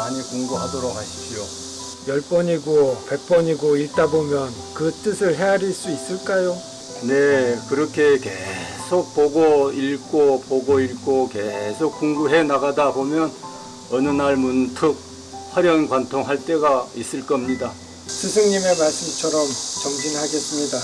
많이 공부하도록 하십시오. 10번이고 100번이고 읽다 보면 그 뜻을 헤아릴 수 있을까요? 네, 그렇게 계속 보고 읽고 계속 공부해 나가다 보면 어느 날 문득 활용관통할 때가 있을 겁니다. 스승님의 말씀처럼 정진하겠습니다.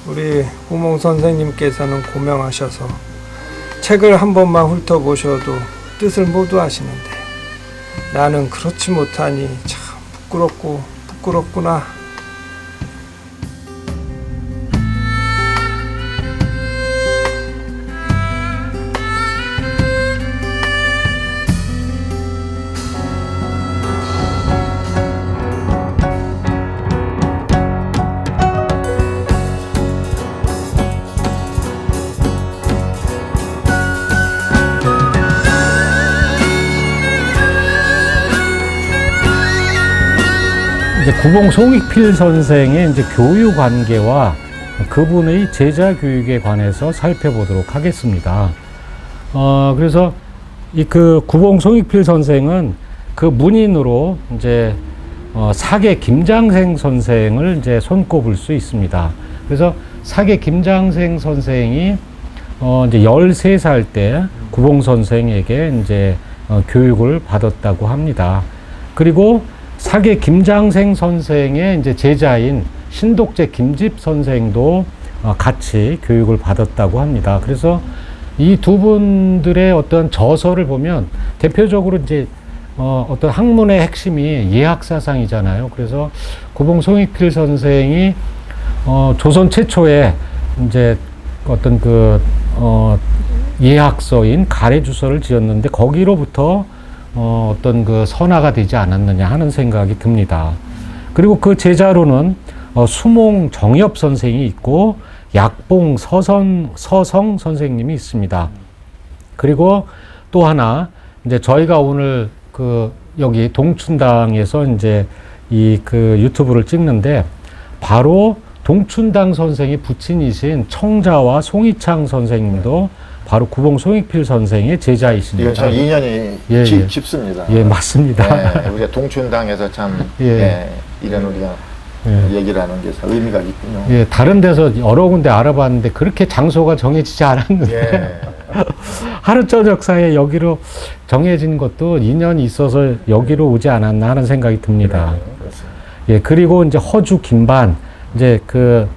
우리 우몽 선생님께서는 고명하셔서 책을 한 번만 훑어보셔도 뜻을 모두 아시는데 나는 그렇지 못하니 참 부끄럽구나. 구봉 송익필 선생의 이제 교육 관계와 그분의 제자 교육에 관해서 살펴보도록 하겠습니다. 그래서 그 구봉 송익필 선생은 그 문인으로 이제 사계 김장생 선생을 이제 손꼽을 수 있습니다. 그래서 사계 김장생 선생이 이제 13살 때 구봉 선생에게 이제 교육을 받았다고 합니다. 그리고 사계 김장생 선생의 이제 제자인 신독제 김집 선생도 같이 교육을 받았다고 합니다. 그래서 이 두 분들의 어떤 저서를 보면 대표적으로 이제 어떤 학문의 핵심이 예학사상이잖아요. 그래서 구봉 송익필 선생이 조선 최초의 이제 어떤 그 예학서인 가래주서를 지었는데 거기로부터 어떤 그 선화가 되지 않았느냐 하는 생각이 듭니다. 그리고 그 제자로는 수몽 정엽 선생이 있고 약봉 서성 선생님이 있습니다. 그리고 또 하나 이제 저희가 오늘 그 여기 동춘당에서 이제 이 그 유튜브를 찍는데 바로 동춘당 선생의 부친이신 청자와 송이창 선생님도 바로 구봉 송익필 선생의 제자이십니다. 이건 참 인연이 깊습니다. 예, 맞습니다. 예, 우리가 동춘당에서 참 이런 우리가 얘기를 하는 게 의미가 있군요. 예, 다른 데서 여러 군데 알아봤는데 그렇게 장소가 정해지지 않았는데 하루 저녁 사이에 여기로 정해진 것도 인연이 있어서 여기로 오지 않았나 하는 생각이 듭니다. 예, 그리고 이제 허주 김반 이제 그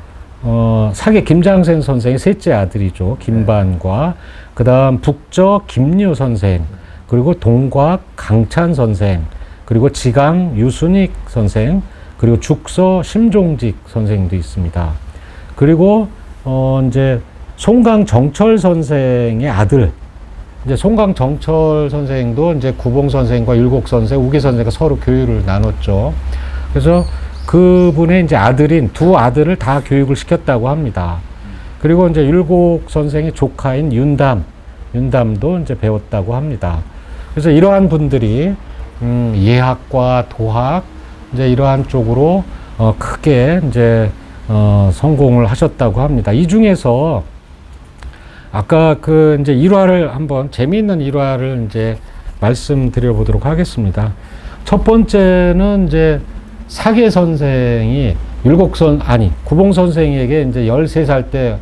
사계 김장생 선생의 셋째 아들이죠. 김반과 그 다음 북저 김류 선생, 그리고 동곽 강찬 선생, 그리고 지강 유순익 선생, 그리고 죽서 심종직 선생도 있습니다. 그리고 이제 송강 정철 선생의 아들, 이제 송강 정철 선생도 이제 구봉 선생과 율곡 선생, 우계 선생과 서로 교육을 나눴죠. 그래서 그분의 이제 아들인 두 아들을 다 교육을 시켰다고 합니다. 그리고 이제 율곡 선생의 조카인 윤담도 이제 배웠다고 합니다. 그래서 이러한 분들이 예학과 도학 이제 이러한 쪽으로 크게 이제 성공을 하셨다고 합니다. 이 중에서 아까 그 이제 일화를 한번 재미있는 일화를 이제 말씀드려 보도록 하겠습니다. 첫 번째는 이제 사계 선생이 구봉 선생에게 이제 13살 때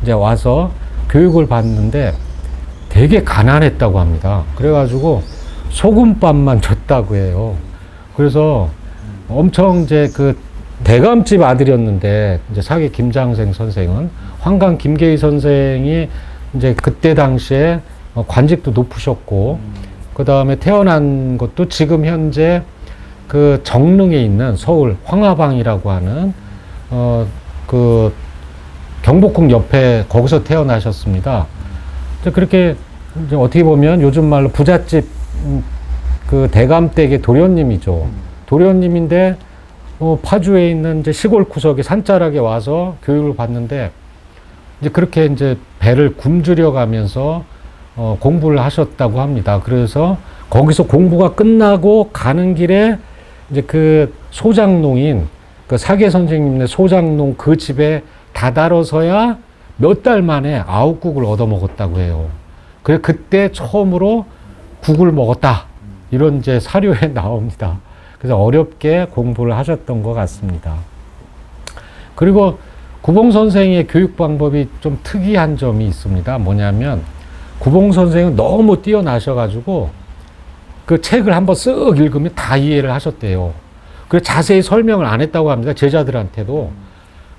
이제 와서 교육을 받는데 되게 가난했다고 합니다. 그래가지고 소금밥만 줬다고 해요. 그래서 엄청 이제 그 대감집 아들이었는데 이제 사기 김장생 선생은 황강 김계희 선생이 이제 그때 당시에 관직도 높으셨고 그 다음에 태어난 것도 지금 현재 그 정릉에 있는 서울 황화방이라고 하는 그 경복궁 옆에 거기서 태어나셨습니다. 이제 그렇게 이제 어떻게 보면 요즘 말로 부잣집 그 대감댁의 도련님이죠. 도련님인데 파주에 있는 이제 시골 구석에 산자락에 와서 교육을 받는데 이제 그렇게 이제 배를 굶주려 가면서 공부를 하셨다고 합니다. 그래서 거기서 공부가 끝나고 가는 길에 이제 그 소장농인 그 사계 선생님네 소장농 그 집에 다다라서야 몇 달 만에 아욱국을 얻어 먹었다고 해요. 그래 그때 처음으로 국을 먹었다. 이런 이제 사료에 나옵니다. 그래서 어렵게 공부를 하셨던 것 같습니다. 그리고 구봉 선생의 교육 방법이 좀 특이한 점이 있습니다. 뭐냐면 구봉 선생은 너무 뛰어나셔가지고 그 책을 한번 쓱 읽으면 다 이해를 하셨대요. 그래서 자세히 설명을 안 했다고 합니다. 제자들한테도.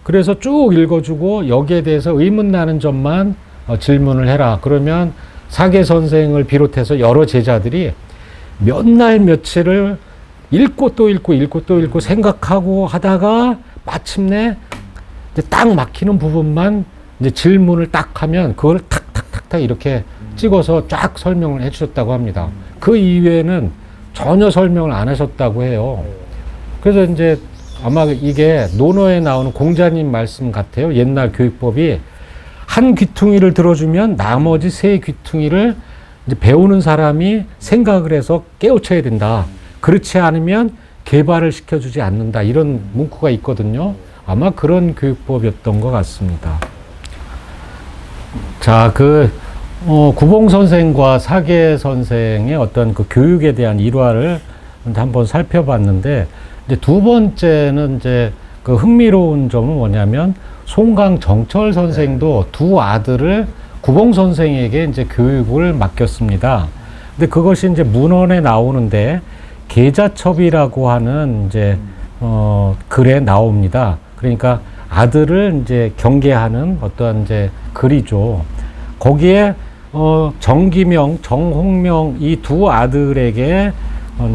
그래서 쭉 읽어주고 여기에 대해서 의문 나는 점만 질문을 해라. 그러면 사계 선생을 비롯해서 여러 제자들이 몇 날 며칠을 읽고 또 읽고 읽고 또 읽고 생각하고 하다가 마침내 이제 딱 막히는 부분만 이제 질문을 딱 하면 그걸 탁탁탁탁 이렇게 찍어서 쫙 설명을 해 주셨다고 합니다. 그 이외에는 전혀 설명을 안 하셨다고 해요. 그래서 이제 아마 이게 논어에 나오는 공자님 말씀 같아요. 옛날 교육법이 한 귀퉁이를 들어주면 나머지 세 귀퉁이를 이제 배우는 사람이 생각을 해서 깨우쳐야 된다. 그렇지 않으면 개발을 시켜주지 않는다. 이런 문구가 있거든요. 아마 그런 교육법이었던 것 같습니다. 자, 구봉 선생과 사계 선생의 어떤 그 교육에 대한 일화를 한번 살펴봤는데, 이제 두 번째는 이제 그 흥미로운 점은 뭐냐면 송강 정철 선생도 두 아들을 구봉 선생에게 이제 교육을 맡겼습니다. 근데 그것이 이제 문헌에 나오는데 계자첩이라고 하는 이제 글에 나옵니다. 그러니까 아들을 이제 경계하는 어떠한 이제 글이죠. 거기에 정기명, 정홍명 이 두 아들에게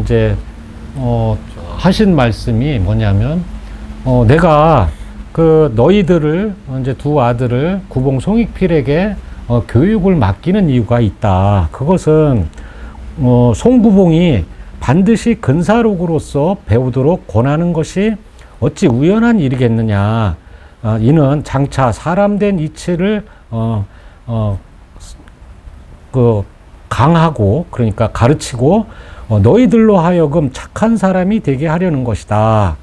이제 하신 말씀이 뭐냐면 내가 그 너희들을 이제 두 아들을 구봉 송익필에게 교육을 맡기는 이유가 있다. 그것은 송구봉이 반드시 근사록으로서 배우도록 권하는 것이 어찌 우연한 일이겠느냐. 이는 장차 사람된 이치를 강하고 그러니까 가르치고 너희들로 하여금 착한 사람이 되게 하려는 것이다.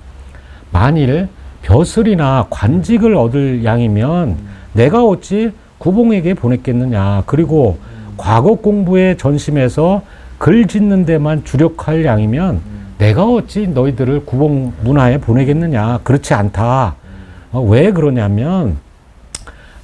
만일 벼슬이나 관직을 얻을 양이면 내가 어찌 구봉에게 보냈겠느냐. 그리고 과거 공부에 전심해서 글 짓는 데만 주력할 양이면 내가 어찌 너희들을 구봉 문화에 보내겠느냐. 그렇지 않다. 왜 그러냐면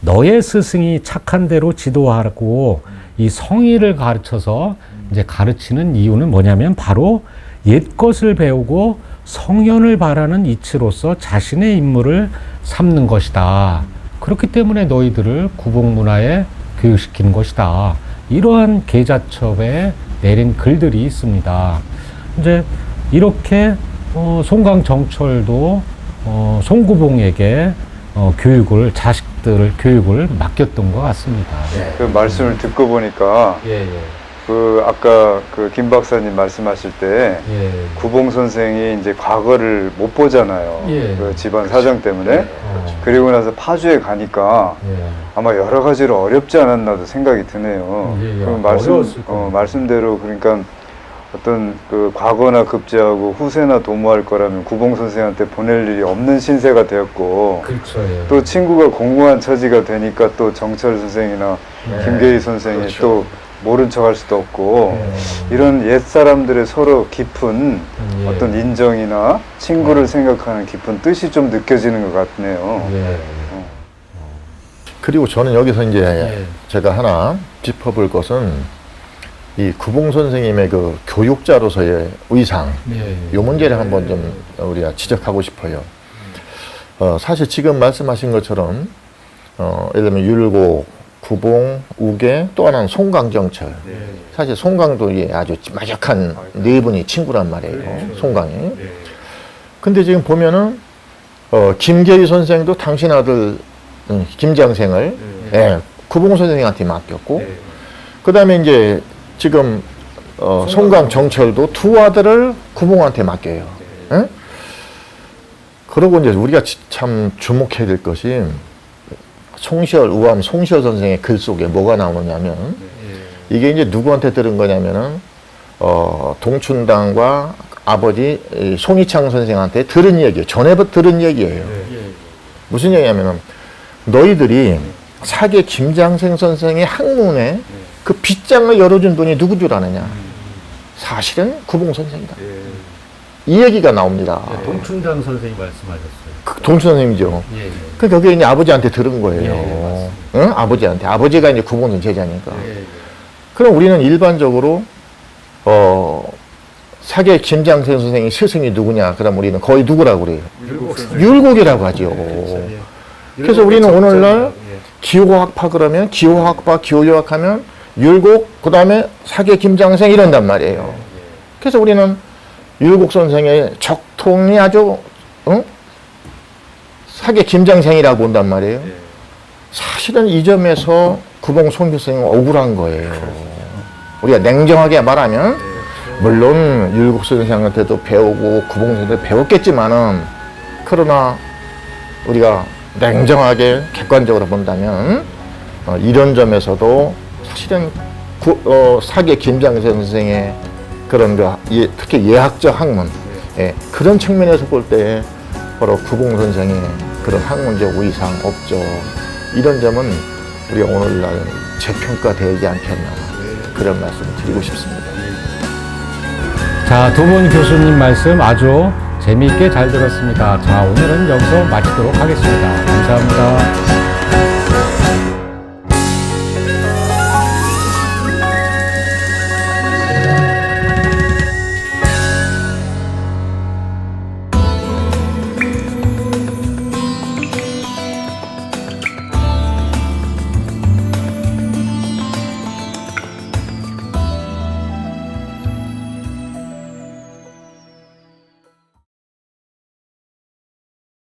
너의 스승이 착한 대로 지도하고 이 성의를 가르쳐서 이제 가르치는 이유는 뭐냐면 바로 옛 것을 배우고 성현을 바라는 이치로서 자신의 임무를 삼는 것이다. 그렇기 때문에 너희들을 구봉 문화에 교육시키는 것이다. 이러한 계자첩에 내린 글들이 있습니다. 이제 이렇게 송강정철도 송구봉에게 자식들을 교육을 맡겼던 것 같습니다. 그 말씀을 듣고 보니까 아까 그 김 박사님 말씀하실 때 구봉 선생이 이제 과거를 못 보잖아요. 그 집안 사정 때문에. 그리고 나서 파주에 가니까 아마 여러 가지로 어렵지 않았나도 생각이 드네요. 그 말씀대로 그러니까 어떤 그 과거나 급제하고 후세나 도모할 거라면 구봉 선생한테 보낼 일이 없는 신세가 되었고, 그렇죠. 또 친구가 공무원 처지가 되니까 또 정철 선생이나 김계희 선생이 또 모른 척 할 수도 없고, 이런 옛 사람들의 서로 깊은 어떤 인정이나 친구를 생각하는 깊은 뜻이 좀 느껴지는 것 같네요. 그리고 저는 여기서 이제 제가 하나 짚어볼 것은 이 구봉 선생님의 그 교육자로서의 의상, 이 문제를 한번 좀 우리가 지적하고 싶어요. 사실 지금 말씀하신 것처럼 예를 들면 율곡, 구봉, 우계, 또 하나는 송강정철. 사실 송강도 아주 마약한 네 분이 친구란 말이에요. 송강이. 근데 지금 보면은 김계희 선생도 당신 아들 김장생을 구봉 선생한테 맡겼고, 그 다음에 이제 지금 송강정철도 두 아들을 구봉한테 맡겨요. 예? 그러고 이제 우리가 참 주목해야 될 것이 송시열, 우암 송시열 선생의 글 속에 뭐가 나오냐면, 이게 이제 누구한테 들은 거냐면은 동춘당과 아버지 송이창 선생한테 들은 얘기예요. 전에 들은 얘기예요. 무슨 얘기냐면은, 너희들이 사계 김장생 선생의 학문에 그 빗장을 열어준 분이 누구 줄 아느냐? 사실은 구봉 선생이다. 이 얘기가 나옵니다. 동춘당 선생이 말씀하셨어요. 동춘 선생님이죠. 그 거기에 이제 아버지한테 들은 거예요. 응? 아버지한테. 아버지가 이제 구봉 선생 제자니까. 그럼 우리는 일반적으로 사계 김장생 선생의 스승이 누구냐? 그럼 우리는 거의 누구라고 그래요? 율곡이라고 하죠. 그래서 우리는 오늘날 기호학파 그러면 기호학파, 기호여학하면 율곡, 그 다음에 사계 김장생 이런단 말이에요. 그래서 우리는 율곡 선생의 적통이 아주 사계 김장생이라고 본단 말이에요. 사실은 이 점에서 구봉 송교생은 억울한 거예요. 우리가 냉정하게 말하면 물론 율곡 선생한테도 배우고 구봉 선생한테 배웠겠지만은, 그러나 우리가 냉정하게 객관적으로 본다면 이런 점에서도 사실은 사계 김장생 선생의 그런 특히 예학적 학문, 그런 측면에서 볼 때 바로 구봉 선생의 그런 학문적 위상, 업적, 이런 점은 우리가 오늘날 재평가되지 않겠나, 그런 말씀을 드리고 싶습니다. 자, 두 분 교수님 말씀 아주 재미있게 잘 들었습니다. 자, 오늘은 여기서 마치도록 하겠습니다. 감사합니다.